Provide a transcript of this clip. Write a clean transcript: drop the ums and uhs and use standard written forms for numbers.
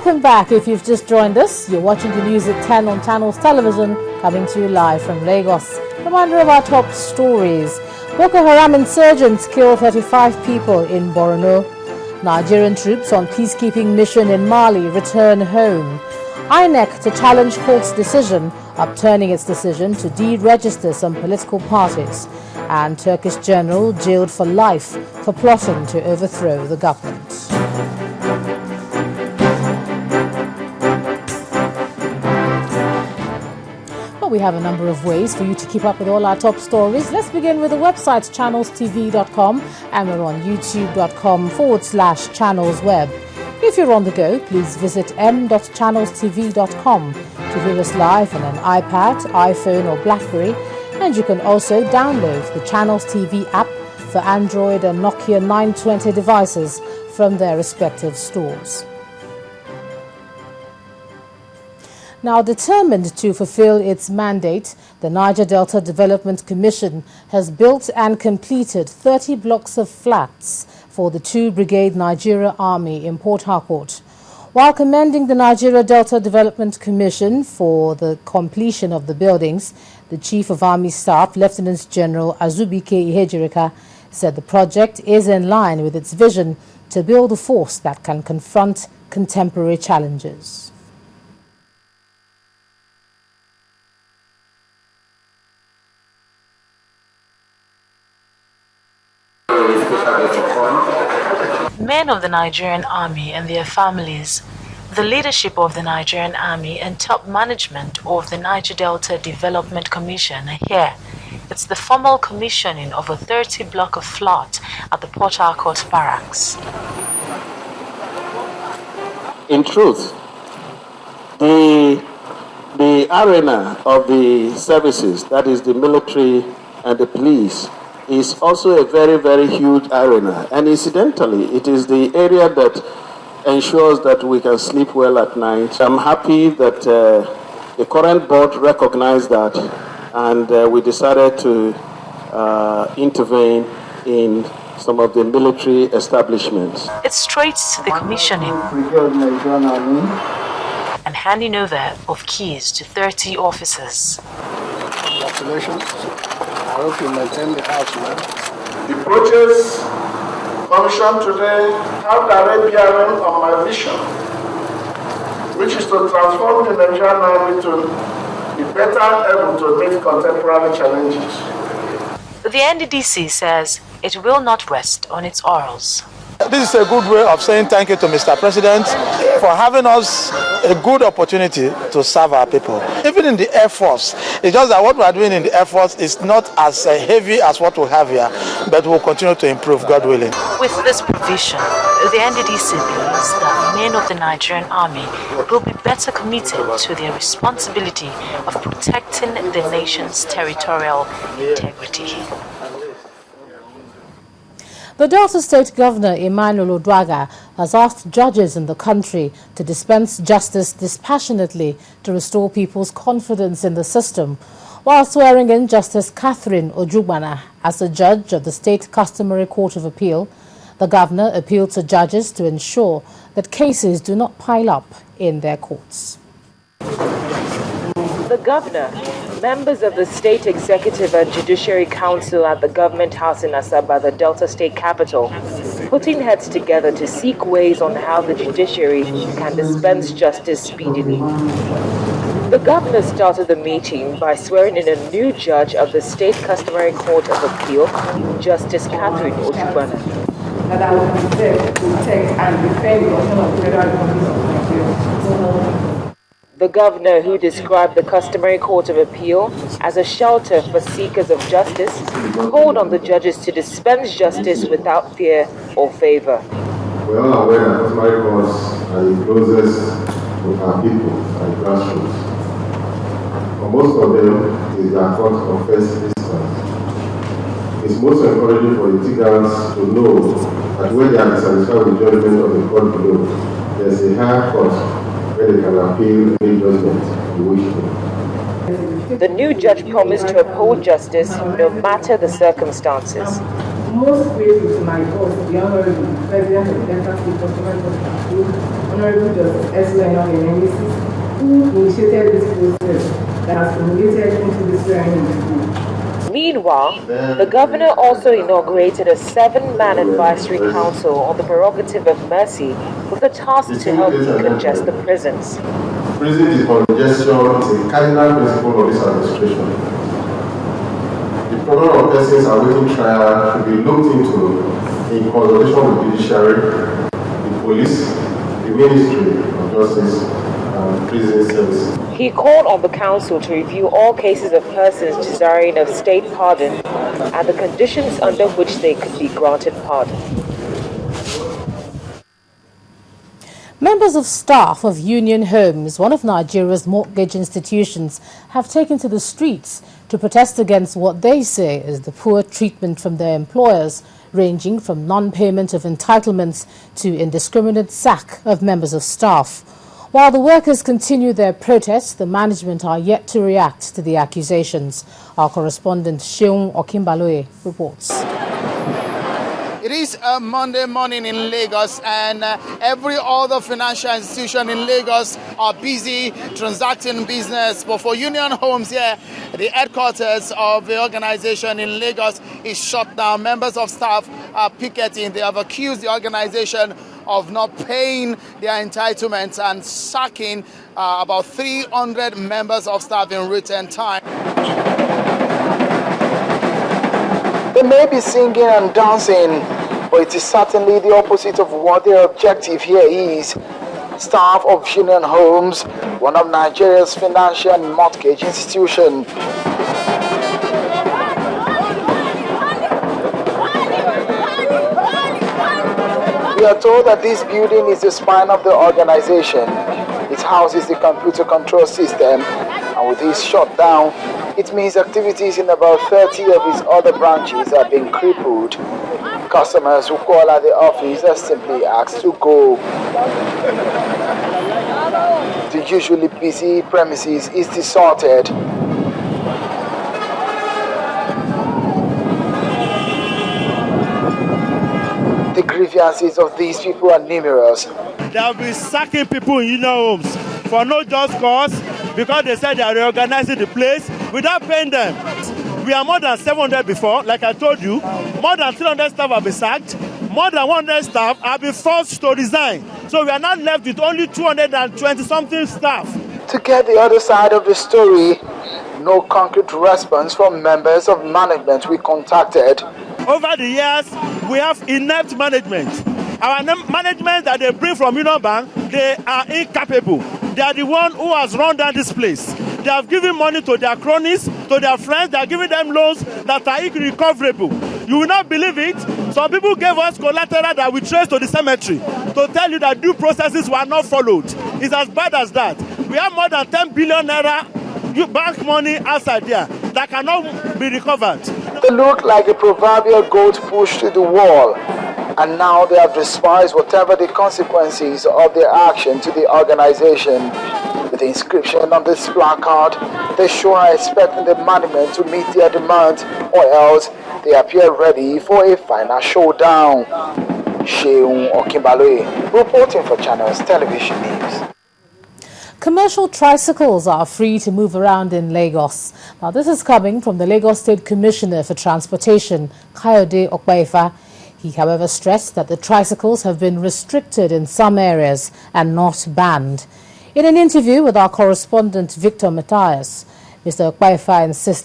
Welcome back. If you've just joined us, you're watching the news at 10 on Channels Television, coming to you live from Lagos. Reminder of our top stories. Boko Haram insurgents kill 35 people in Borno. Nigerian troops on peacekeeping mission in Mali return home. INEC to challenge court's decision, upturning its decision to deregister some political parties. And Turkish general jailed for life for plotting to overthrow the government. Well, we have a number of ways for you to keep up with all our top stories. Let's begin with the website channelstv.com, and we're on youtube.com/channelsweb. If you're on the go, please visit m.channelstv.com to view us live on an iPad, iPhone or BlackBerry. And you can also download the Channels TV app for Android and Nokia 920 devices from their respective stores. Now, determined to fulfill its mandate, the Niger Delta Development Commission has built and completed 30 blocks of flats for the 2 Brigade Nigeria Army in Port Harcourt. While commending the Nigeria Delta Development Commission for the completion of the buildings, the Chief of Army Staff, Lieutenant General Azubike Ihejirika, said the project is in line with its vision to build a force that can confront contemporary challenges. Men of the Nigerian Army and their families, the leadership of the Nigerian Army and top management of the Niger Delta Development Commission are here. It's the formal commissioning of a 30-block of flat at the Port Harcourt Barracks. In truth, the arena of the services, that is the military and the police, is also a very, very huge arena. And incidentally, it is the area that ensures that we can sleep well at night. I'm happy that the current board recognized that, and we decided to intervene in some of the military establishments. It's straight to the commissioning and handing over of keys to 30 officers. Congratulations. I hope you maintain the house, man. The projects commissioned today have direct bearing on my vision, which is to transform the Nigerian Army to be better able to meet contemporary challenges. The NDDC says it will not rest on its laurels. This is a good way of saying thank you to Mr. President for having us a good opportunity to serve our people. Even in the Air Force, it's just that what we are doing in the Air Force is not as heavy as what we have here, but we'll continue to improve, God willing. With this provision, the NDDC believes that men of the Nigerian Army will be better committed to their responsibility of protecting the nation's territorial integrity. The Delta State Governor, Emmanuel Odwaga, has asked judges in the country to dispense justice dispassionately to restore people's confidence in the system. While swearing in Justice Catherine Ojugbana as a judge of the State Customary Court of Appeal, the governor appealed to judges to ensure that cases do not pile up in their courts. The governor, members of the State Executive and Judiciary Council at the Government House in Asaba, the Delta State capital, putting heads together to seek ways on how the judiciary can dispense justice speedily. The governor started the meeting by swearing in a new judge of the State Customary Court of Appeal, Justice Catherine Ojugbana. That I will protect and defend the Federal Republic of Nigeria. The governor, who described the Customary Court of Appeal as a shelter for seekers of justice, called on the judges to dispense justice without fear or favor. We are all aware that customary courts are the closest to our people and grassroots. For most of them, it is their court of first instance. It's most encouraging for litigants to know that when they are dissatisfied with judgment of the court below, there is a higher court where they can appeal any judgment they wish for. The new judge promised to uphold justice no matter the circumstances. most grateful to my boss, the Honorable President of the Delta State Government of Control, Honorable Justice S.O.N.O. Enesis, who initiated this process that has culminated into this swearing-in. Meanwhile, the governor also inaugurated a 7-man advisory council on the prerogative of mercy with a task to help decongest the prisons. Prison decongestion is a cardinal principle of this administration. The problem of persons awaiting trial should be looked into in consultation with the judiciary, the police, the Ministry of Justice, and prison services. He called on the council to review all cases of persons desiring of state pardon and the conditions under which they could be granted pardon. Members of staff of Union Homes, one of Nigeria's mortgage institutions, have taken to the streets to protest against what they say is the poor treatment from their employers, ranging from non-payment of entitlements to indiscriminate sack of members of staff. While the workers continue their protests, the management are yet to react to the accusations. Our correspondent Sheung Okimbaloye reports. It is a Monday morning in Lagos, and every other financial institution in Lagos are busy transacting business. But for Union Homes here, the headquarters of the organization in Lagos is shut down. Members of staff are picketing. They have accused the organization of not paying their entitlements and sacking about 300 members of staff in written time. They may be singing and dancing, but it is certainly the opposite of what their objective here is. Staff of Union Homes, one of Nigeria's financial and mortgage institutions. We are told that this building is the spine of the organization. It houses the computer control system, and with this shut down, it means activities in about 30 of its other branches are being crippled. Customers who call at the office are simply asked to go. The usually busy premises is deserted. The grievances of these people are numerous. They have been sacking people in Union Homes for no just cause, because they said they are reorganizing the place without paying them. We are more than 700 before, like I told you. More than 300 staff have been sacked. More than 100 staff have been forced to resign. So we are not left with only 220-something staff. To get the other side of the story, no concrete response from members of management we contacted. Over the years, we have inept management. Our management that they bring from Union Bank, they are incapable. They are the one who has run down this place. They have given money to their cronies, to their friends. They are giving them loans that are irrecoverable. You will not believe it. Some people gave us collateral that we traced to the cemetery to tell you that due processes were not followed. It's as bad as that. We have more than 10 billion naira bank money outside there that cannot be recovered. They look like a proverbial goat pushed to the wall, and now they have despised whatever the consequences of their action to the organization. With the inscription on this placard, they sure are expecting the management to meet their demands, or else they appear ready for a final showdown. Sheung Okimbaloye, reporting for Channels Television News. Commercial tricycles are free to move around in Lagos. Now, this is coming from the Lagos State Commissioner for Transportation, Kayode Okpaifa. He, however, stressed that the tricycles have been restricted in some areas and not banned. In an interview with our correspondent Victor Matthias, Mr. Okpaifa insisted